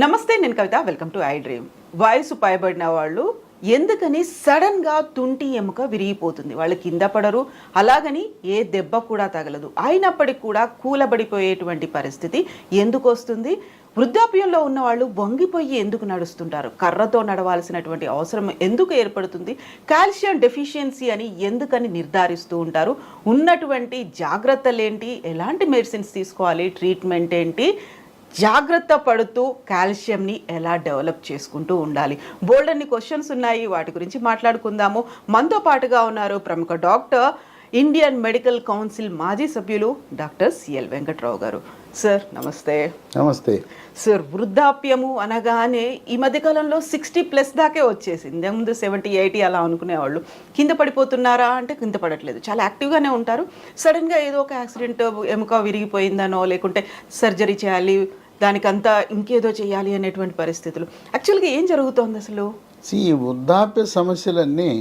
నమస్తే, నేను Kavitha. Welcome to I Dream. వయసు పైబడిన వాళ్ళు ఎందుకని సడన్గా తుంటి ఎముక విరిగిపోతుంది? వాళ్ళు కింద పడరు, అలాగని ఏ దెబ్బ కూడా తగలదు, అయినప్పటికీ కూడా కూలబడిపోయేటువంటి పరిస్థితి ఎందుకు వస్తుంది? వృద్ధాప్యంలో ఉన్న వాళ్ళు వంగిపోయి ఎందుకు నడుస్తుంటారు? కర్రతో నడవాల్సినటువంటి అవసరం ఎందుకు ఏర్పడుతుంది? కాల్షియం డెఫిషియన్సీ అని ఎందుకని నిర్ధారిస్తూ ఉంటారు? ఉన్నటువంటి జాగ్రత్తలు ఏంటి? ఎలాంటి మెడిసిన్స్ తీసుకోవాలి? ట్రీట్మెంట్ ఏంటి? జాగ్రత్త పడుతూ కాల్షియంని ఎలా డెవలప్ చేసుకుంటూ ఉండాలి? బోల్డ్ అన్ని క్వశ్చన్స్ ఉన్నాయి, వాటి గురించి మాట్లాడుకుందాము. మనతో పాటుగా ఉన్నారు ప్రముఖ డాక్టర్, ఇండియన్ మెడికల్ కౌన్సిల్ మాజీ సభ్యులు డాక్టర్ సిఎల్ వెంకట్రావు గారు. సార్ నమస్తే. నమస్తే సార్, వృద్ధాప్యము అనగానే ఈ మధ్యకాలంలో 60+ దాకే వచ్చేసింది. ముందు 70, 80 అలా అనుకునేవాళ్ళు. కింద పడిపోతున్నారా అంటే కింద పడట్లేదు, చాలా యాక్టివ్గానే ఉంటారు. సడన్గా ఏదో ఒక యాక్సిడెంట్, ఎముక విరిగిపోయిందనో లేకుంటే సర్జరీ చేయాలి, దానికంతా ఇంకేదో చేయాలి అనేటువంటి పరిస్థితులు. యాక్చువల్గా ఏం జరుగుతోంది అసలు? ఈ వృద్ధాప్య సమస్యలన్నీ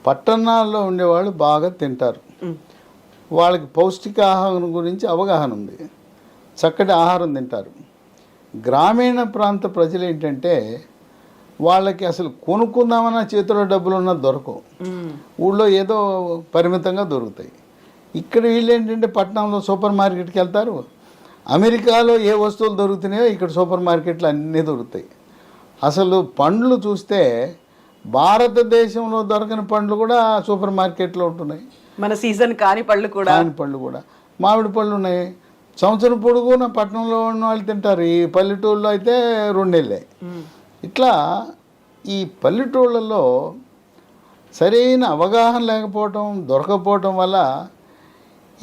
పట్టణాల్లో ఉండేవాళ్ళు బాగా తింటారు, వాళ్ళకి పౌష్టికాహారం గురించి అవగాహన ఉంది, చక్కటి ఆహారం తింటారు. గ్రామీణ ప్రాంత ప్రజలు ఏంటంటే వాళ్ళకి అసలు కొనుక్కుందామన్న చేతిలో డబ్బులు ఉన్నా దొరకవు, ఊళ్ళో ఏదో పరిమితంగా దొరుకుతాయి. ఇక్కడ వీళ్ళు ఏంటంటే పట్టణంలో సూపర్ మార్కెట్కి వెళ్తారు, అమెరికాలో ఏ వస్తువులు దొరుకుతున్నాయో ఇక్కడ సూపర్ మార్కెట్లు అన్నీ దొరుకుతాయి. అసలు పండ్లు చూస్తే భారతదేశంలో దొరకని పండ్లు కూడా సూపర్ మార్కెట్లో ఉంటున్నాయి. మన సీజన్ కాని పళ్ళు కూడా మామిడి పళ్ళు ఉన్నాయి. సంవత్సరం పొడుగున పట్టణంలో ఉన్న వాళ్ళు తింటారు, ఈ పల్లెటూళ్ళలో అయితే 2 నెలలే. ఇట్లా ఈ పల్లెటూళ్ళలో సరైన అవగాహన లేకపోవటం, దొరకపోవటం వల్ల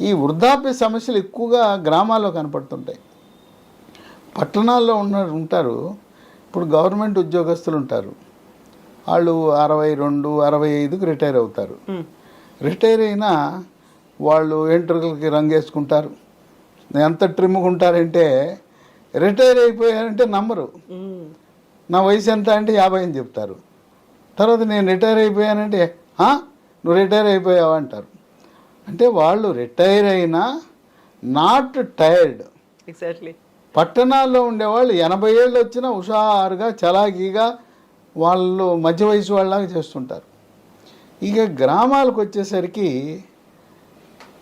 ఈ వృద్ధాప్య సమస్యలు ఎక్కువగా గ్రామాల్లో కనపడుతుంటాయి. పట్టణాల్లో ఉంటారు. ఇప్పుడు గవర్నమెంట్ ఉద్యోగస్తులు ఉంటారు, వాళ్ళు 62, 65కి రిటైర్ అవుతారు. రిటైర్ అయినా వాళ్ళు ఎంట్రుకలకి రంగేసుకుంటారు. ఎంత ట్రిమ్గా ఉంటారంటే రిటైర్ అయిపోయారంటే నమ్మరు. నా వయసు ఎంత అంటే 50 అని చెప్తారు. తర్వాత నేను రిటైర్ అయిపోయానంటే నువ్వు రిటైర్ అయిపోయావా అంటారు. అంటే వాళ్ళు రిటైర్ అయినా నాట్ టైర్డ్. ఎగ్జాక్ట్లీ. పట్టణాల్లో ఉండేవాళ్ళు 80 ఏళ్ళు వచ్చినా హుషారుగా చలాకీగా వాళ్ళు మధ్య వయసు వాళ్ళలాగా చేస్తుంటారు. ఇక గ్రామాలకు వచ్చేసరికి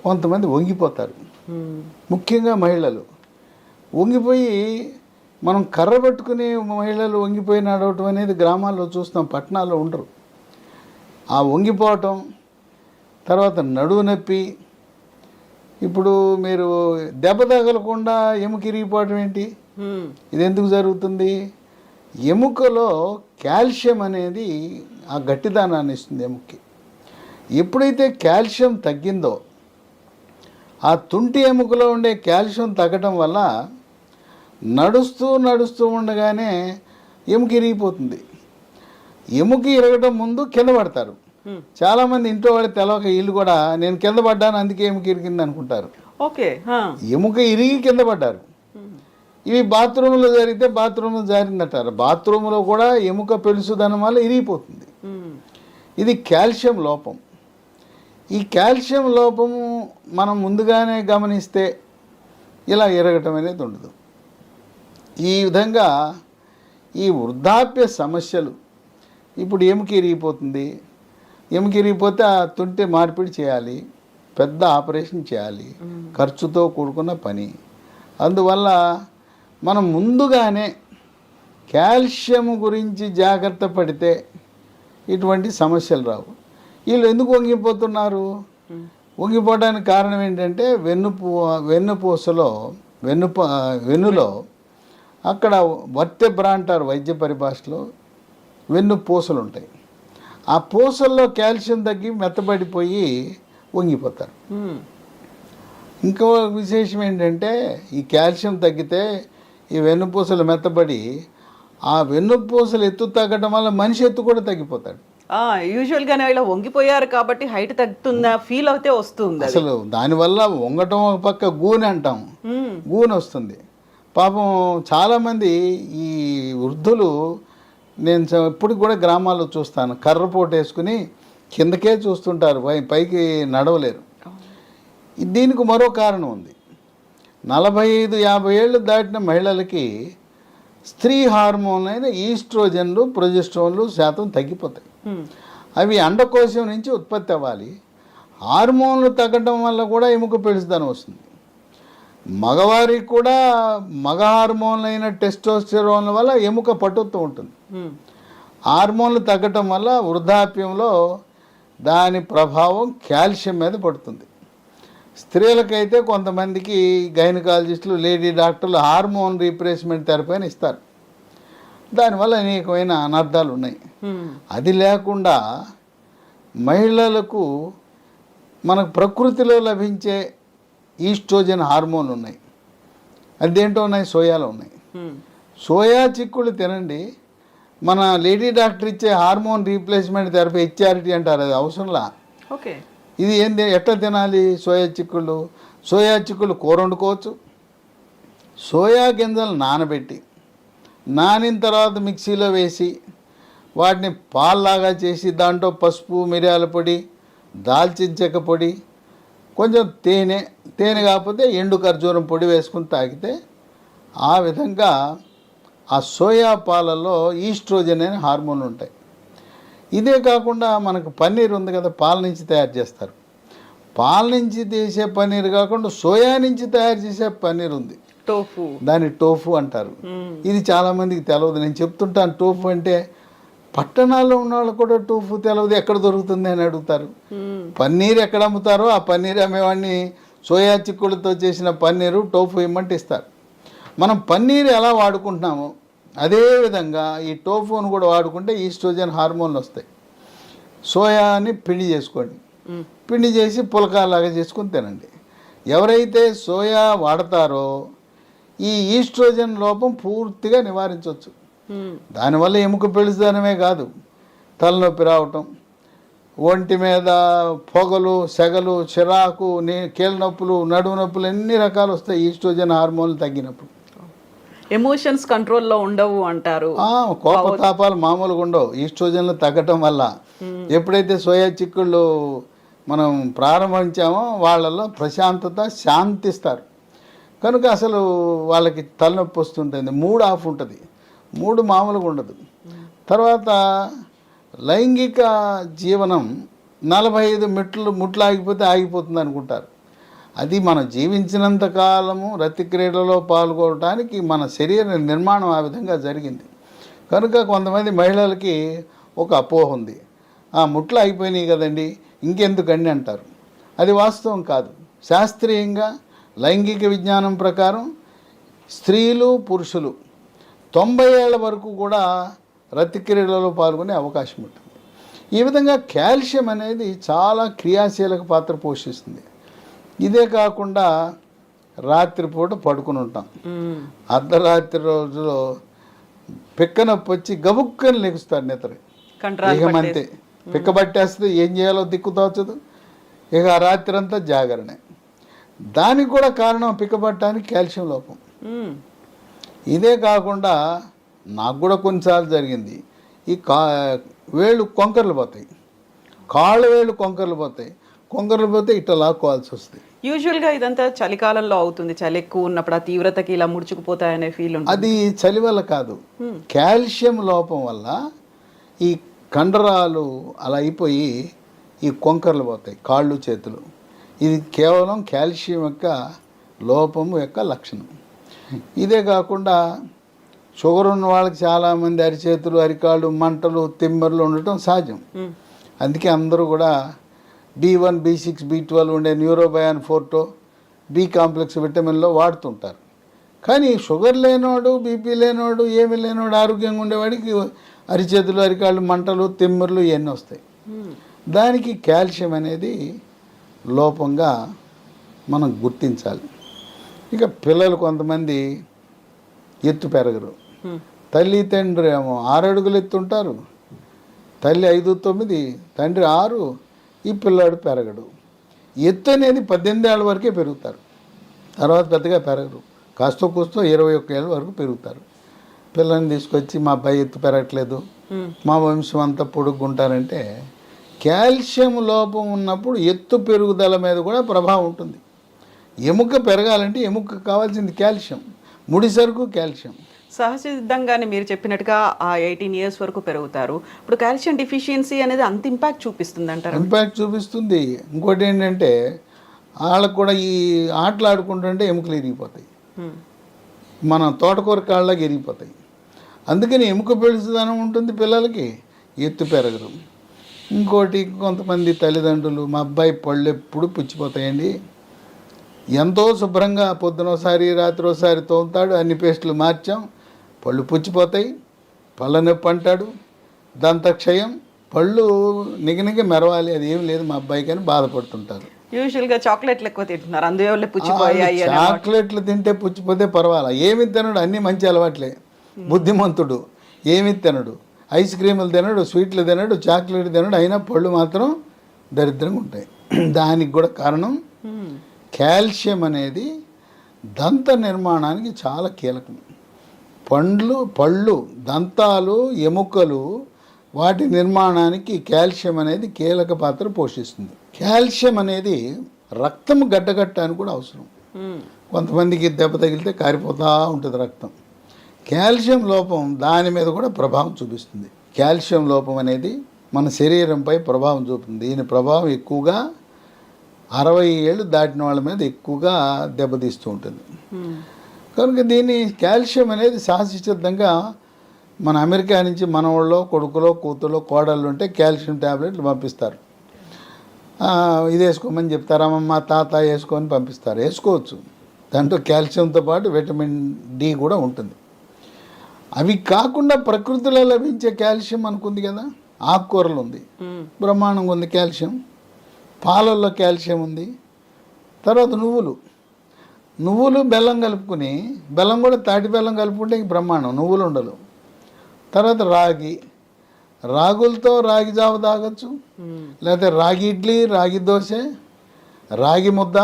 కొంతమంది వంగిపోతారు, ముఖ్యంగా మహిళలు వంగిపోయి, మనం కర్ర పట్టుకుని మహిళలు వంగిపోయి నడవటం అనేది గ్రామాల్లో చూస్తాం, పట్టణాల్లో ఉండరు. ఆ వంగిపోవటం, తర్వాత నడువు నొప్పి. ఇప్పుడు మీరు దెబ్బ తగలకుండా ఎముక ఇరిగిపోవటం ఏంటి? ఇది ఎందుకు జరుగుతుంది? ఎముకలో కాల్షియం అనేది ఆ గట్టిదానాన్ని ఇస్తుంది ఎముకకి. ఎప్పుడైతే కాల్షియం తగ్గిందో, ఆ తుంటి ఎముకలో ఉండే కాల్షియం తగ్గటం వల్ల నడుస్తూ ఉండగానే ఎముక ఇరిగిపోతుంది. ఎముక ఇరగటం ముందు కింద పడతారు. చాలామంది ఇంట్లో వాళ్ళు తెలవక వీళ్ళు కూడా నేను కింద పడ్డాను అందుకే ఎముక ఇరిగింది అనుకుంటారు. ఓకే, ఎముక ఇరిగి కింద పడ్డారు. ఇవి బాత్రూంలో జరిగితే బాత్రూంలో జారిందంటారు. బాత్రూంలో కూడా ఎముక పెలుసుదనం వల్ల ఇరిగిపోతుంది. ఇది కాల్షియం లోపం. ఈ కాల్షియం లోపము మనం ముందుగానే గమనిస్తే ఇలా ఎరగటం అనేది ఉండదు. ఈ విధంగా ఈ వృద్ధాప్య సమస్యలు, ఇప్పుడు ఎముక ఇరిగిపోతుంది, ఎముక ఇరిగిపోతే ఆ తుంటి మార్పిడి చేయాలి, పెద్ద ఆపరేషన్ చేయాలి, ఖర్చుతో కూడుకున్న పని. అందువల్ల మనం ముందుగానే కాల్షియం గురించి జాగ్రత్త పడితే ఇటువంటి సమస్యలు రావు. వీళ్ళు ఎందుకు వంగిపోతున్నారు? వంగిపోవడానికి కారణం ఏంటంటే వెన్నులో అక్కడ వర్టెబ్రా అంటారు వైద్య పరిభాషలో, వెన్నుపూసలు ఉంటాయి. ఆ పూసల్లో కాల్షియం తగ్గి మెత్తబడిపోయి వంగిపోతారు. ఇంకో విశేషం ఏంటంటే ఈ కాల్షియం తగ్గితే ఈ వెన్నుపూసలు మెత్తబడి ఆ వెన్నుపూసలు ఎత్తు తగ్గడం వల్ల మనిషి ఎత్తు కూడా తగ్గిపోతాడు. యూజువల్గానే ఇలా వంగిపోయారు కాబట్టి హైట్ తగ్గుతుందా ఫీల్ అయితే వస్తుంది. అసలు దానివల్ల వంగటం ఒక పక్క గూనె అంటాం, గూనె వస్తుంది. పాపం చాలామంది ఈ వృద్ధులు, నేను ఇప్పటికి కూడా గ్రామాల్లో చూస్తాను, కర్రపోటు వేసుకుని కిందకే చూస్తుంటారు, పైకి నడవలేరు. దీనికి మరో కారణం ఉంది. 45-50 ఏళ్ళు దాటిన మహిళలకి స్త్రీ హార్మోన్లు అయిన ఈస్ట్రోజన్లు ప్రొజెస్ట్రాన్లు శాతం తగ్గిపోతాయి. అవి అండకోశం నుంచి ఉత్పత్తి అవ్వాలి. హార్మోన్లు తగ్గడం వల్ల కూడా ఎముక పెళుసుదనం వస్తుంది. మగవారికి కూడా మగ హార్మోన్లు అయిన టెస్టోస్టెరాన్ వల్ల ఎముక పటుత్వం ఉంటుంది. హార్మోన్లు తగ్గటం వల్ల వృద్ధాప్యంలో దాని ప్రభావం కాల్షియం మీద పడుతుంది. స్త్రీలకైతే కొంతమందికి గైనకాలజిస్టులు, లేడీ డాక్టర్లు హార్మోన్ రీప్లేస్మెంట్ థెరపీ అని ఇస్తారు. దానివల్ల అనేకమైన అనర్థాలు ఉన్నాయి. అది లేకుండా మహిళలకు మనకు ప్రకృతిలో లభించే ఈస్ట్రోజన్ హార్మోన్లు ఉన్నాయి. అదేంటో ఉన్నాయి, సోయాలో ఉన్నాయి. సోయా చిక్కుళ్ళు తినండి. మన లేడీ డాక్టర్ ఇచ్చే హార్మోన్ రీప్లేస్మెంట్ థెరపీ హెచ్ఆర్టీ అంటారు, అది అవసరంలా. ఓకే, ఇది ఏంది, ఎట్లా తినాలి? సోయా చిక్కుళ్ళు కూర వండుకోవచ్చు. సోయా గింజలు నానబెట్టి, నానిన తర్వాత మిక్సీలో వేసి వాటిని పాల్లాగా చేసి దాంట్లో పసుపు, మిరియాల పొడి, దాల్చిన చెక్క పొడి, కొంచెం తేనె కాకపోతే ఎండు ఖర్జూరం పొడి వేసుకుని తాగితే ఆ విధంగా ఆ సోయా పాలలో ఈస్ట్రోజన్ అనే హార్మోన్లు ఉంటాయి. ఇదే కాకుండా మనకు పన్నీర్ ఉంది కదా, పాల నుంచి తయారు చేస్తారు. పాల నుంచి చేసే పన్నీర్ కాకుండా సోయా నుంచి తయారు చేసే పన్నీర్ ఉంది, టోఫు. దాన్ని టోఫు అంటారు. ఇది చాలామందికి తెలియదు. నేను చెప్తుంటాను టోఫు అంటే. పట్టణాల్లో ఉన్న వాళ్ళు కూడా టోఫు తెలియదు, ఎక్కడ దొరుకుతుంది అని అడుగుతారు. పన్నీర్ ఎక్కడ అమ్ముతారో ఆ పన్నీర్ అమ్మేవాడిని సోయా చిక్కులతో చేసిన పన్నీరు టోఫు ఇమ్మంటే ఇస్తారు. మనం పన్నీర్ ఎలా వాడుకుంటున్నామో అదేవిధంగా ఈ టోఫును కూడా వాడుకుంటే ఈస్ట్రోజన్ హార్మోన్లు వస్తాయి. సోయాని పిండి చేసుకోండి, పిండి చేసి పులకాలాగా చేసుకుని తినండి. ఎవరైతే సోయా వాడతారో ఈ ఈస్ట్రోజన్ లోపం పూర్తిగా నివారించవచ్చు. దానివల్ల ఎముక పెళుసుదనమే కాదు, తలనొప్పి రావటం, ఒంటి మీద పొగలు, సెగలు, చిరాకు, కీళ్ళ నొప్పులు, నడుము నొప్పులు ఎన్ని రకాలు వస్తాయి ఈస్ట్రోజన్ హార్మోన్లు తగ్గినప్పుడు. ఎమోషన్స్ కంట్రోల్లో ఉండవు అంటారు. కోపతాపాలు మామూలుగా ఉండవు ఈస్ట్రోజన్లు తగ్గటం వల్ల. ఎప్పుడైతే సోయా చిక్కుళ్ళు మనం ప్రారంభించామో వాళ్ళలో ప్రశాంతత, శాంతిస్తారు. కనుక అసలు వాళ్ళకి తలనొప్పి వస్తుంటుంది, మూడ్ ఆఫ్ ఉంటుంది, మూడు మామూలుగా ఉండదు. తర్వాత లైంగిక జీవనం 45 ముట్లు ఆగిపోతే ఆగిపోతుంది అనుకుంటారు. అది మనం జీవించినంత కాలము రతి క్రీడలో పాల్గొనడానికి మన శరీర నిర్మాణం ఆ విధంగా జరిగింది. కనుక కొంతమంది మహిళలకి ఒక అపోహ ఉంది, ఆ ముట్లు అయిపోయినాయి కదండి ఇంకెందుకండి అంటారు. అది వాస్తవం కాదు. శాస్త్రీయంగా లైంగిక విజ్ఞానం ప్రకారం స్త్రీలు, పురుషులు 90 ఏళ్ల వరకు కూడా రతి క్రీడలలో పాల్గొనే అవకాశం ఉంటుంది. ఈ విధంగా కాల్షియం అనేది చాలా క్రియాశీలక పాత్ర పోషిస్తుంది. ఇదే కాకుండా రాత్రిపూట పడుకుని ఉంటాం, అర్ధరాత్రి రోజులో పిక్క నొప్పి వచ్చి గబుక్కని లెగుస్తాడు నిద్ర. అంతే, పిక్క పట్టేస్తే ఏం చేయాలో దిక్కు తోచదు. ఇక ఆ రాత్రి అంతా జాగరణే. దానికి కూడా కారణం పిక్క పట్టడానికి కాల్షియం లోపం. ఇదే కాకుండా నాకు కూడా కొన్నిసార్లు జరిగింది, ఈ వేళ్ళు కొంకర్లు పోతాయి, కాళ్ళ వేళ్ళు కొంకర్లు పోతే ఇట్లా లాక్కోవాల్సి వస్తుంది. యూజువల్గా ఇదంతా చలికాలంలో అవుతుంది, చలి ఎక్కువ ఉన్నప్పుడు ఆ తీవ్రతకి ఇలా ముడుచుకుపోతాయనే ఫీల్ ఉంటుంది. అది చలి వల్ల కాదు, కాల్షియం లోపం వల్ల ఈ కండరాలు అలా అయిపోయి ఈ కొంకర్లు పోతాయి, కాళ్ళు, చేతులు. ఇది కేవలం కాల్షియం యొక్క లోపం యొక్క లక్షణం. ఇదే కాకుండా షుగర్ ఉన్న వాళ్ళకి చాలామంది అరిచేతులు, అరికాళ్ళు, మంటలు, తిమ్మర్లు ఉండటం సహజం. అందుకే అందరూ కూడా B1, B6, B12 ఉండే న్యూరోబయాన్ ఫోర్టో, బి కాంప్లెక్స్ విటమిన్లో వాడుతుంటారు. కానీ షుగర్ లేనోడు, బీపీ లేనోడు, ఏమీ లేనోడు, ఆరోగ్యంగా ఉండేవాడికి అరిచేతులు, అరికాళ్ళు, మంటలు, తిమ్మర్లు ఇవన్నీ వస్తాయి. దానికి కాల్షియం అనేది లోపంగా మనం గుర్తించాలి. ఇక పిల్లలు కొంతమంది ఎత్తు పెరగరు, తల్లి తండ్రి ఏమో 6 అడుగులు ఎత్తుంటారు, తల్లి 5'9", తండ్రి 6, ఈ పిల్లాడు పెరగడు. ఎత్తు అనేది 18 ఏళ్ళ వరకే పెరుగుతారు, తర్వాత పెద్దగా పెరగరు. కాస్త కూస్తో 21 ఏళ్ళ వరకు పెరుగుతారు. పిల్లల్ని తీసుకొచ్చి మా అబ్బాయి ఎత్తు పెరగట్లేదు, మా వంశం అంతా పొడుగుంటారంటే కాల్షియం లోపం ఉన్నప్పుడు ఎత్తు పెరుగుదల మీద కూడా ప్రభావం ఉంటుంది. ఎముక పెరగాలంటే ఎముక కావాల్సింది కాల్షియం, ముడి సరుకు కాల్షియం. సహజసిద్ధంగానే మీరు చెప్పినట్టుగా ఆ 18 ఇయర్స్ వరకు పెరుగుతారు. ఇప్పుడు కాల్షియం డిఫిషియన్సీ అనేది అంత ఇంపాక్ట్ చూపిస్తుంది అంటారు. ఇంపాక్ట్ చూపిస్తుంది. ఇంకోటి ఏంటంటే వాళ్ళకు కూడా ఈ ఆటలు ఆడుకుంటుంటే ఎముకలు ఇరిగిపోతాయి, మన తోటకూర కాళ్ళకి ఇరిగిపోతాయి. అందుకని ఎముక పెడుతుందనం ఉంటుంది పిల్లలకి, ఎత్తు పెరగరు. ఇంకోటి కొంతమంది తల్లిదండ్రులు మా అబ్బాయి పళ్ళు ఎప్పుడు పుచ్చిపోతాయండి, ఎంతో శుభ్రంగా పొద్దున ఒకసారి రాత్రి ఒకసారి తోముతాడు, అన్ని పేస్టులు మార్చాం, పళ్ళు పుచ్చిపోతాయి, పళ్ళ నొప్పి అంటాడు, దంతక్షయం, పళ్ళు నిగనిగ మెరవాలి, అది ఏం లేదు మా అబ్బాయికి అని బాధపడుతుంటారు. యూజువల్గా చాక్లెట్లు ఎక్కువ తింటున్నారు, అందువల్ల పుచ్చిపోయాయి. చాక్లెట్లు తింటే పుచ్చిపోతే పర్వాలా, ఏమి తినడు, అన్నీ మంచి అలవాట్లే, బుద్ధిమంతుడు, ఏమి తినడు, ఐస్ క్రీములు తినడు, స్వీట్లు తినడు, చాక్లెట్ తినడు, అయినా పళ్ళు మాత్రం దరిద్రంగా ఉంటాయి. దానికి కూడా కారణం కాల్షియం అనేది దంత నిర్మాణానికి చాలా కీలకం. పళ్ళు, దంతాలు, ఎముకలు, వాటి నిర్మాణానికి కాల్షియం అనేది కీలక పాత్ర పోషిస్తుంది. కాల్షియం అనేది రక్తం గడ్డగట్టడానికి కూడా అవసరం. కొంతమందికి దెబ్బ తగిలితే కారిపోతూ ఉంటుంది రక్తం. కాల్షియం లోపం దాని మీద కూడా ప్రభావం చూపిస్తుంది. కాల్షియం లోపం అనేది మన శరీరంపై ప్రభావం చూపుతుంది. దీని ప్రభావం ఎక్కువగా 60 ఏళ్ళు దాటిన వాళ్ళ మీద ఎక్కువగా దెబ్బతీస్తూ ఉంటుంది. కనుక దీన్ని కాల్షియం అనేది సహజసిద్ధంగా మన అమెరికా నుంచి మన వాళ్ళలో కొడుకులో కూతులో కోడళ్ళు ఉంటే కాల్షియం ట్యాబ్లెట్లు పంపిస్తారు. ఇది వేసుకోమని చెప్తారు, అమ్మమ్మ తాత వేసుకొని పంపిస్తారు. వేసుకోవచ్చు, దాంట్లో కాల్షియంతో పాటు విటమిన్ డి కూడా ఉంటుంది. అవి కాకుండా ప్రకృతిలో లభించే కాల్షియం అనుకుంది కదా, ఆకుకూరలు ఉంది, బ్రహ్మాండంగా ఉంది కాల్షియం, పాలల్లో కాల్షియం ఉంది. తర్వాత నువ్వులు బెల్లం కలుపుకుని, బెల్లం కూడా తాటి బెల్లం కలుపుకుంటే ఇంక బ్రహ్మాండం, నువ్వులు ఉండలు. తర్వాత రాగులతో రాగి జావ తాగొచ్చు, లేకపోతే రాగి ఇడ్లీ, రాగి దోశ, రాగి ముద్ద.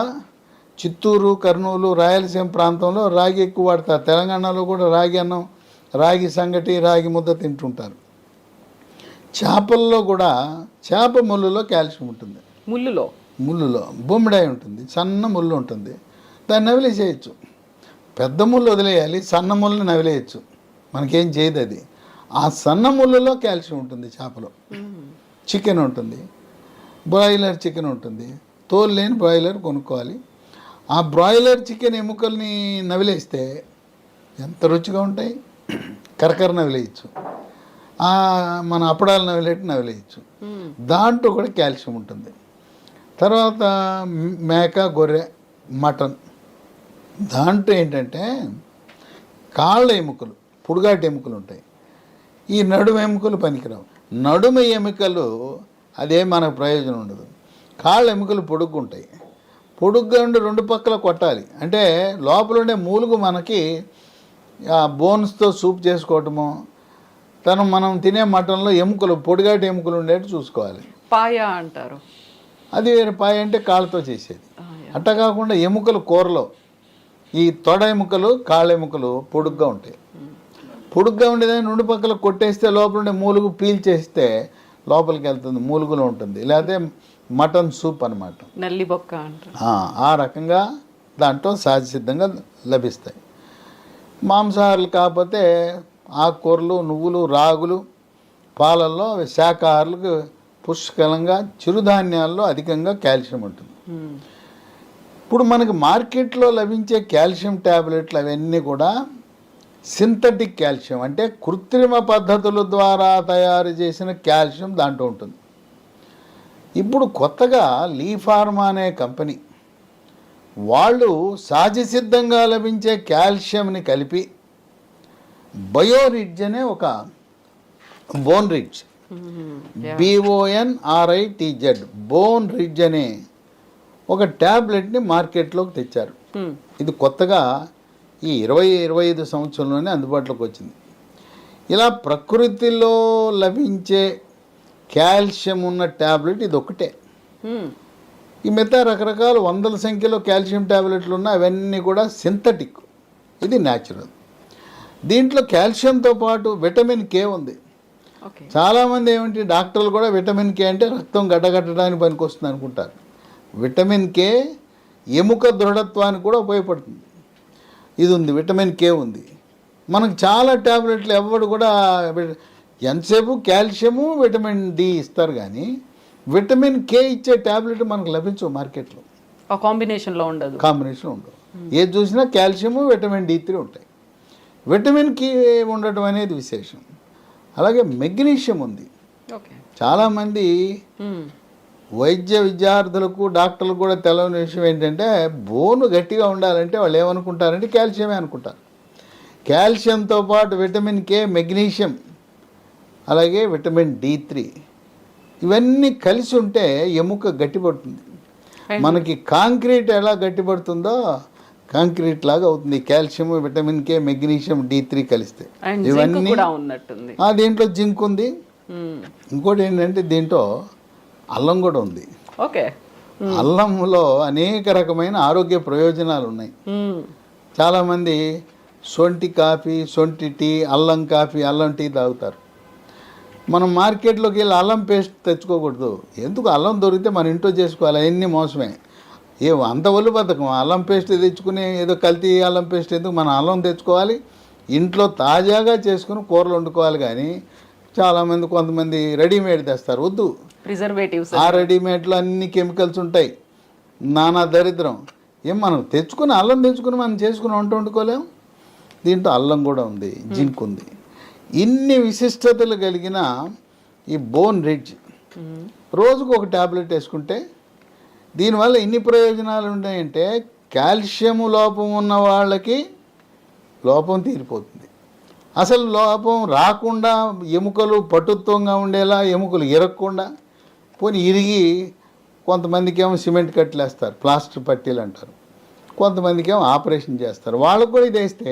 చిత్తూరు, కర్నూలు, రాయలసీమ ప్రాంతంలో రాగి ఎక్కువ వాడతారు. తెలంగాణలో కూడా రాగి అన్నం, రాగి సంగటి, రాగి ముద్ద తింటుంటారు. చేపల్లో కూడా చేప ముళ్ళులో కాల్షియం ఉంటుంది. ముళ్ళులో బొమ్మిడాయి ఉంటుంది, సన్న ముళ్ళు ఉంటుంది, దాన్ని నవిలేసేయచ్చు. పెద్ద ముళ్ళు వదిలేయాలి, సన్న ముళ్ళని నవిలేయచ్చు, మనకేం చేయదు అది. ఆ సన్న ముళ్ళలో కాల్షియం ఉంటుంది చేపలో. చికెన్ ఉంటుంది, బ్రాయిలర్ చికెన్ ఉంటుంది, తోలు లేని బ్రాయిలర్ కొనుక్కోవాలి. ఆ బ్రాయిలర్ చికెన్ ఎముకల్ని నవిలేస్తే ఎంత రుచిగా ఉంటాయి, కరకర నవిలేయచ్చు, మన అప్పడాలు నవిలేయచ్చు. దాంట్లో కూడా కాల్షియం ఉంటుంది. తర్వాత మేక, గొర్రె, మటన్, దాంట్లో ఏంటంటే కాళ్ళ ఎముకలు, పుడుగాటి ఎముకలు ఉంటాయి. ఈ నడుము ఎముకలు పనికిరావు. నడుము ఎముకలు అదే మనకు ప్రయోజనం ఉండదు. కాళ్ళ ఎముకలు పొడుగ్గుంటాయి, పొడుగ్గా ఉండి 2 పక్కల కొట్టాలి. అంటే లోపల ఉండే మూలుగు మనకి బోన్స్తో సూప్ చేసుకోవటము, మనం తినే మటన్లో ఎముకలు, పొడిగాటి ఎముకలు ఉండేట్టు చూసుకోవాలి. పాయ అంటారు, అది వేరే. పాయ అంటే కాళ్ళతో చేసేది. అట్ట కాకుండా ఎముకలు కూరలో ఈ తొడ ఎముకలు, కాళ్ళ ఎముకలు పొడుగ్గా ఉంటాయి. పొడుగ్గా ఉండేదాన్ని 2 పక్కల కొట్టేస్తే లోపల ఉండే మూలుగు పీల్చేస్తే లోపలికి వెళ్తుంది, మూలుగులో ఉంటుంది. లేకపోతే మటన్ సూప్ అనమాట, నల్లి బొక్క అంటారు. ఆ రకంగా దాంట్లో సహజసిద్ధంగా లభిస్తాయి. మాంసాహారులు కాకపోతే ఆకుకూరలు, నువ్వులు, రాగులు, పాలల్లో శాకాహారులకు పుష్కలంగా, చిరుధాన్యాల్లో అధికంగా కాల్షియం ఉంటుంది. ఇప్పుడు మనకి మార్కెట్లో లభించే కాల్షియం ట్యాబ్లెట్లు అవన్నీ కూడా సింథటిక్ కాల్షియం, అంటే కృత్రిమ పద్ధతుల ద్వారా తయారు చేసిన కాల్షియం దాంట్లో ఉంటుంది. ఇప్పుడు కొత్తగా లీ ఫార్మా అనే కంపెనీ వాళ్ళు సహజసిద్ధంగా లభించే కాల్షియంని కలిపి బయోరిడ్జ్ అనే ఒక bone ridge, BONRIDZ, bone ridge అనే ఒక ట్యాబ్లెట్ని మార్కెట్లోకి తెచ్చారు. ఇది కొత్తగా ఈ 20-25 సంవత్సరంలోనే అందుబాటులోకి వచ్చింది. ఇలా ప్రకృతిలో లభించే కాల్షియం ఉన్న ట్యాబ్లెట్ ఇది ఒకటే. ఈ మిగతా రకరకాల వందల సంఖ్యలో కాల్షియం ట్యాబ్లెట్లు ఉన్నాయి, అవన్నీ కూడా సింథటిక్, ఇది న్యాచురల్. దీంట్లో కాల్షియంతో పాటు విటమిన్ కే ఉంది. చాలామంది ఏమిటి, డాక్టర్లు కూడా విటమిన్ కే అంటే రక్తం గడ్డగట్టడానికి పనికొస్తుంది అనుకుంటారు. విటమిన్ కే ఎముక దృఢత్వానికి కూడా ఉపయోగపడుతుంది. ఇది ఉంది, విటమిన్ కే ఉంది. మనకు చాలా ట్యాబ్లెట్లు ఎవరు కూడా ఎంతసేపు కాల్షియము విటమిన్ డి ఇస్తారు కానీ విటమిన్ కే ఇచ్చే ట్యాబ్లెట్ మనకు లభించవు మార్కెట్లో. ఆ కాంబినేషన్లో ఉండదు, కాంబినేషన్ ఉండవు. ఏది చూసినా కాల్షియము విటమిన్ D3 ఉంటాయి. విటమిన్ కే ఉండటం అనేది విశేషం. అలాగే మెగ్నీషియం ఉంది. చాలామంది వైద్య విద్యార్థులకు డాక్టర్లకు కూడా తెలవని విషయం ఏంటంటే బోను గట్టిగా ఉండాలంటే వాళ్ళు ఏమనుకుంటారంటే కాల్షియమే అనుకుంటారు. కాల్షియంతో పాటు విటమిన్ కే, మెగ్నీషియం, అలాగే విటమిన్ D3 ఇవన్నీ కలిసి ఉంటే ఎముక గట్టిపడుతుంది. మనకి కాంక్రీట్ ఎలా గట్టిపడుతుందో కాంక్రీట్ లాగా అవుతుంది calcium, vitamin K, magnesium, D3 కలిస్తే. ఇవన్నీ దీంట్లో జింక్ ఉంది. ఇంకోటి ఏంటంటే దీంట్లో అల్లం కూడా ఉంది. అల్లంలో అనేక రకమైన ఆరోగ్య ప్రయోజనాలు ఉన్నాయి. చాలామంది సొంటి కాఫీ, సొంటి టీ, అల్లం కాఫీ, అల్లం టీ తాగుతారు. మనం మార్కెట్లోకి వెళ్ళి అల్లం పేస్ట్ తెచ్చుకోకూడదు. ఎందుకు? అల్లం దొరికితే మన ఇంట్లో చేసుకోవాలి. అవన్నీ మోసమే. అంత ఒళ్ళు బద్ధకం. అల్లం పేస్ట్ తెచ్చుకుని ఏదో కల్తీ అల్లం పేస్ట్ ఎందుకు? మనం అల్లం తెచ్చుకోవాలి, ఇంట్లో తాజాగా చేసుకుని కూరలు వండుకోవాలి. కానీ చాలామంది కొంతమంది రెడీమేడ్ తెస్తారు. వద్దు, ప్రిజర్వేటివ్స్. ఆ రెడీమేడ్లో అన్ని కెమికల్స్ ఉంటాయి, నానా దరిద్రం. మనం తెచ్చుకుని అల్లం తెచ్చుకుని మనం చేసుకుని వంట వండుకోలేము. దీంట్లో అల్లం కూడా ఉంది, జింక్ ఉంది. ఇన్ని విశిష్టతలు కలిగిన ఈ బోన్ రిడ్జ్ రోజుకు ఒక ట్యాబ్లెట్ వేసుకుంటే దీనివల్ల ఇన్ని ప్రయోజనాలు ఉన్నాయంటే కాల్షియం లోపం ఉన్న వాళ్ళకి లోపం తీరిపోతుంది. అసలు లోపం రాకుండా ఎముకలు పటుత్వంగా ఉండేలా, ఎముకలు ఇరగకుండా, పోనీ ఇరిగి కొంతమందికి ఏమో సిమెంట్ కట్టలేస్తారు, ప్లాస్టర్ పట్టీలు అంటారు. కొంతమందికి ఏమో ఆపరేషన్ చేస్తారు. వాళ్ళకు కూడా ఇది వేస్తే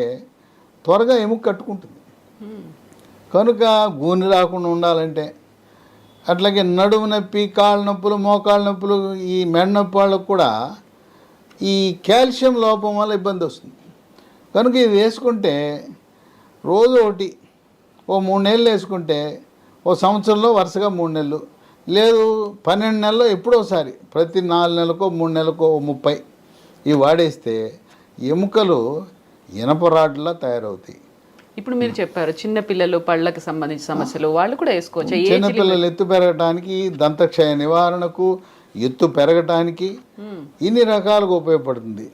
త్వరగా ఎముక కట్టుకుంటుంది. కనుక గూని రాకుండా ఉండాలంటే, అట్లాగే నడుము నొప్పి, కాళ్ళ నొప్పులు, మోకాళ్ళ నొప్పులు, ఈ మెడ నొప్పి వాళ్ళకు కూడా ఈ కాల్షియం లోపం వల్ల ఇబ్బంది వస్తుంది. కనుక ఇది వేసుకుంటే రోజు ఒకటి 3 నెలలు వేసుకుంటే సంవత్సరంలో వరుసగా 3 నెలలు, లేదు 12 నెలల్లో ఎప్పుడోసారి, ప్రతి 4 నెలలకో 3 నెలలకో 30 ఇవి వాడేస్తే ఎముకలు ఇనపరాడ్లా తయారవుతాయి. ఇప్పుడు మీరు చెప్పారు చిన్నపిల్లలు పళ్ళకి సంబంధించిన సమస్యలు వాళ్ళు కూడా వేసుకోవచ్చు. చిన్నపిల్లలు ఎత్తు పెరగటానికి, దంతక్షయ నివారణకు, ఎత్తు పెరగటానికి ఇన్ని రకాలుగా ఉపయోగపడుతుంది.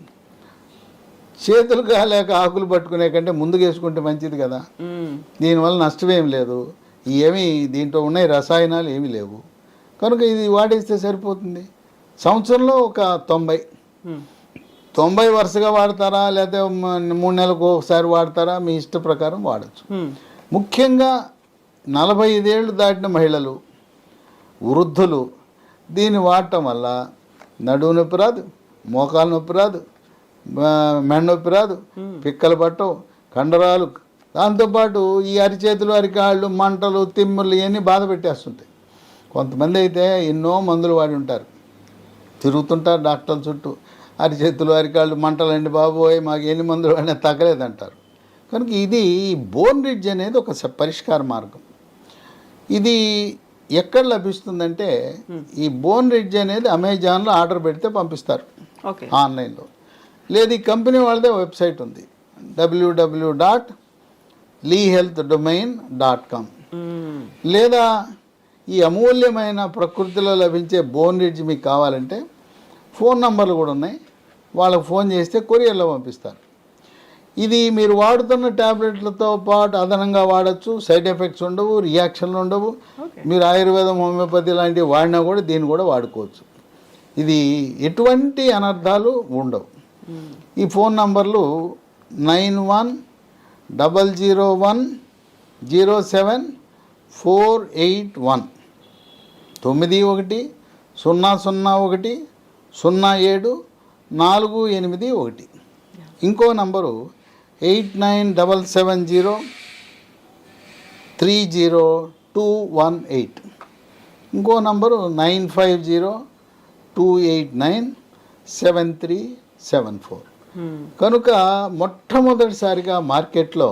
చేతులు కాలేక ఆకులు పట్టుకునే కంటే ముందుకు వేసుకుంటే మంచిది కదా. దీనివల్ల నష్టమేం లేదు. ఏమీ దీంట్లో ఉన్నాయి రసాయనాలు ఏమీ లేవు. కనుక ఇది వాడేస్తే సరిపోతుంది. సంవత్సరంలో ఒక 90 వరుసగా వాడతారా, లేకపోతే 3 నెలలకు ఒకసారి వాడతారా, మీ ఇష్ట ప్రకారం వాడచ్చు. ముఖ్యంగా 45 ఏళ్ళు దాటిన మహిళలు, వృద్ధులు దీన్ని వాడటం వల్ల నడుము నొప్పి రాదు, మోకాలు నొప్పి రాదు, మెడ నొప్పి రాదు, పిక్కలు పట్టవు, కండరాలు, దాంతోపాటు ఈ అరిచేతులు, అరికాళ్ళు, మంటలు, తిమ్ములు ఇవన్నీ బాధ పెట్టేస్తుంటాయి. కొంతమంది అయితే ఎన్నో మందులు వాడి ఉంటారు, తిరుగుతుంటారు డాక్టర్ల చుట్టూ. అరిచేతులు, అరికాళ్ళు మంటలండి బాబోయ్, మాకు ఎన్ని మందులు వాడినా తగ్గలేదంటారు. కనుక ఇది బోన్ రిడ్జ్ అనేది ఒక పరిష్కార మార్గం. ఇది ఎక్కడ లభిస్తుందంటే ఈ బోన్ రిడ్జ్ అనేది అమెజాన్లో ఆర్డర్ పెడితే పంపిస్తారు ఆన్లైన్లో. లేదు ఈ కంపెనీ వాళ్ళదే వెబ్సైట్ ఉంది, www.leehealthdomain.com. లేదా ఈ అమూల్యమైన ప్రకృతిలో లభించే బోన్ రిడ్జ్ మీకు కావాలంటే ఫోన్ నంబర్లు కూడా ఉన్నాయి, వాళ్ళకు ఫోన్ చేస్తే కొరియర్లో పంపిస్తారు. ఇది మీరు వాడుతున్న ట్యాబ్లెట్లతో పాటు అదనంగా వాడచ్చు, సైడ్ ఎఫెక్ట్స్ ఉండవు, రియాక్షన్లు ఉండవు. మీరు ఆయుర్వేదం, హోమియోపతి లాంటివి వాడినా కూడా దీన్ని కూడా వాడుకోవచ్చు. ఇది ఎటువంటి అనర్థాలు ఉండవు. ఈ ఫోన్ నంబర్లు 9100107481 9100100748. ఇంకో నంబరు 8977030218. ఇంకో నంబరు 9502897374. కనుక మొట్టమొదటిసారిగా మార్కెట్లో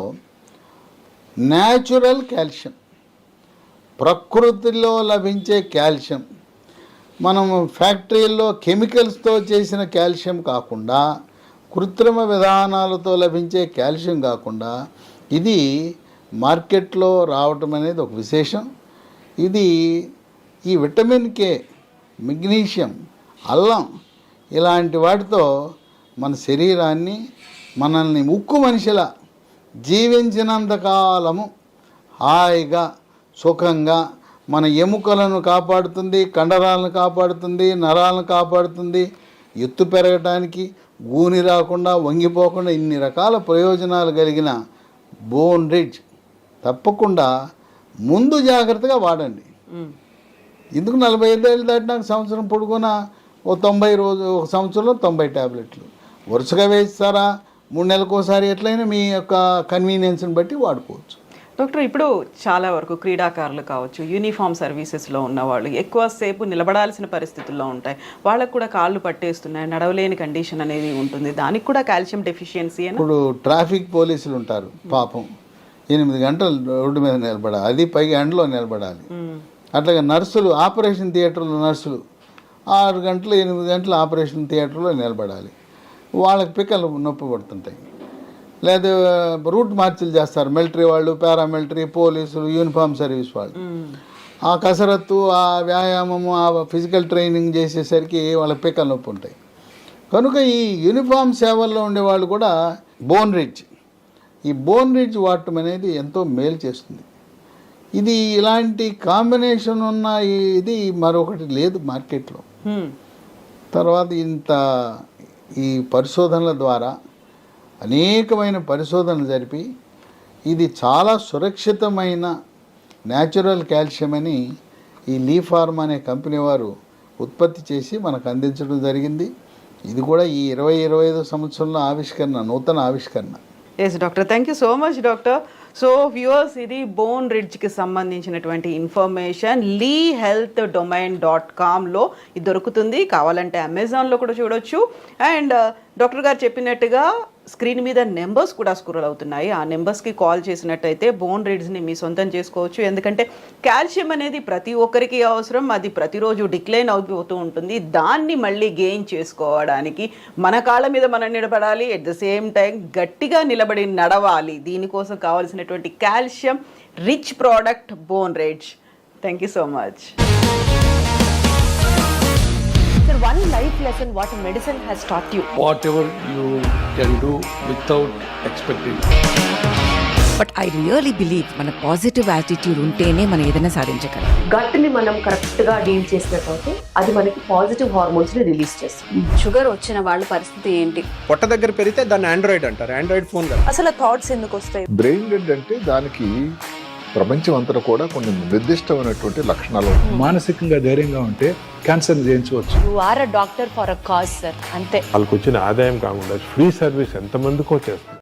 న్యాచురల్ కాల్షియం, ప్రకృతిలో లభించే కాల్షియం, మనం ఫ్యాక్టరీల్లో కెమికల్స్తో చేసిన కాల్షియం కాకుండా, కృత్రిమ విధానాలతో లభించే కాల్షియం కాకుండా ఇది మార్కెట్లో రావటం అనేది ఒక విశేషం. ఇది ఈ విటమిన్ కే, మెగ్నీషియం, అల్లం ఇలాంటి వాటితో మన శరీరాన్ని, మనల్ని ఉక్కు మనిషిలా జీవించినంతకాలము హాయిగా సుఖంగా మన ఎముకలను కాపాడుతుంది, కండరాలను కాపాడుతుంది, నరాలను కాపాడుతుంది, ఎత్తు పెరగటానికి, గూని రాకుండా, వంగిపోకుండా ఇన్ని రకాల ప్రయోజనాలు కలిగిన బోన్ రిడ్జ్ తప్పకుండా ముందు జాగ్రత్తగా వాడండి. ఎందుకు 45 ఏళ్ళు దాటినాక సంవత్సరం పొడుగున ఓ 90 రోజు, ఒక సంవత్సరంలో 90 ట్యాబ్లెట్లు వరుసగా వేస్తారా, 3 నెలలకోసారి ఎట్లయినా మీ యొక్క కన్వీనియన్స్ని బట్టి వాడుకోవచ్చు. డాక్టర్, ఇప్పుడు చాలా వరకు క్రీడాకారులు కావచ్చు, యూనిఫామ్ సర్వీసెస్లో ఉన్నవాళ్ళు ఎక్కువసేపు నిలబడాల్సిన పరిస్థితుల్లో ఉంటాయి. వాళ్ళకు కూడా కాళ్ళు పట్టేస్తున్నాయి, నడవలేని కండిషన్ అనేది ఉంటుంది. దానికి కూడా కాల్షియం డెఫిషియన్సీ. ఇప్పుడు ట్రాఫిక్ పోలీసులు ఉంటారు పాపం, 8 గంటలు రోడ్డు మీద నిలబడాలి, అది పైగా ఎండలో నిలబడాలి. అట్లాగే నర్సులు, ఆపరేషన్ థియేటర్లో నర్సులు 6 గంటలు 8 గంటలు ఆపరేషన్ థియేటర్లో నిలబడాలి. వాళ్ళకి పిక్కలు నొప్పి పడుతుంటాయి. లేదా రూట్ మార్చిలు చేస్తారు మిలిటరీ వాళ్ళు, పారామిలిటరీ, పోలీసులు, యూనిఫామ్ సర్వీస్ వాళ్ళు. ఆ కసరత్తు, ఆ వ్యాయామము, ఆ ఫిజికల్ ట్రైనింగ్ చేసేసరికి వాళ్ళకి పిక్కలు నొప్పి ఉంటాయి. కనుక ఈ యూనిఫామ్ సేవల్లో ఉండేవాళ్ళు కూడా బోన్ రిడ్జ్, ఈ బోన్ రిడ్జ్ వాడటం అనేది ఎంతో మేలు చేస్తుంది. ఇది ఇలాంటి కాంబినేషన్ ఉన్న ఇది మరొకటి లేదు మార్కెట్లో. తర్వాత ఈ పరిశోధనల ద్వారా అనేకమైన పరిశోధనలు జరిపి ఇది చాలా సురక్షితమైన న్యాచురల్ కాల్షియం అని ఈ లీ ఫార్మ్ అనే కంపెనీ వారు ఉత్పత్తి చేసి మనకు అందించడం జరిగింది. ఇది కూడా ఈ 20-25 సంవత్సరంలో ఆవిష్కరణ, నూతన ఆవిష్కరణ. Yes doctor, thank you so much doctor. So viewers, ఇది బోన్ రిడ్జ్కి సంబంధించినటువంటి ఇన్ఫర్మేషన్ lehealthdomain.comలో ఇది దొరుకుతుంది. కావాలంటే అమెజాన్లో కూడా చూడొచ్చు. అండ్ డాక్టర్ గారు చెప్పినట్టుగా స్క్రీన్ మీద నెంబర్స్ కూడా స్క్రోల్ అవుతున్నాయి. ఆ నెంబర్స్కి కాల్ చేసినట్టయితే బోన్ రిడ్జ్ని మీ సొంతం చేసుకోవచ్చు. ఎందుకంటే కాల్షియం అనేది ప్రతి ఒక్కరికి అవసరం. అది ప్రతిరోజు డిక్లైన్ అవుతూ ఉంటుంది. దాన్ని మళ్ళీ గెయిన్ చేసుకోవడానికి మన కాళ్ళ మీద మనం నిలబడాలి. ఎట్ ద సేమ్ టైం గట్టిగా నిలబడి నడవాలి. దీనికోసం కావాల్సినటువంటి calcium rich product bone ridge. Thank you so much. Sir, one life lesson what medicine has taught you. Whatever you can do without expecting. But I really believe మన positive attitude ఉంటేనే మనం ఏదైనా సాధించగలం. గట్ని మనం కరెక్ట్గా డీల్ చేసినట్లయితే అది మనకి పాజిటివ్ హార్మోన్స్ని రిలీజ్ చేస్తుంది. షుగర్ వచ్చిన వాళ్ళ పరిస్థితి ఏంటి? పొట్ట దగ్గర పెరిగితే దాన్ని ఆండ్రాయిడ్ అంటారు, ఆండ్రాయిడ్ ఫోన్ కాదు. అసలు థాట్స్ ఎందుకు వస్తాయి? బ్రెయిన్ డెడ్ అంటే దానికి ప్రపంచం అంతా కూడా కొన్ని నిర్దిష్టమైనటువంటి లక్షణాలు. మానసికంగా ధైర్యంగా ఉంటే క్యాన్సర్ జయించవచ్చు. You are a doctor for a cause sir, అంతే. వాళ్ళకి వచ్చిన ఆదాయం కాకుండా ఫ్రీ సర్వీస్ ఎంతమందికో చేస్తారు.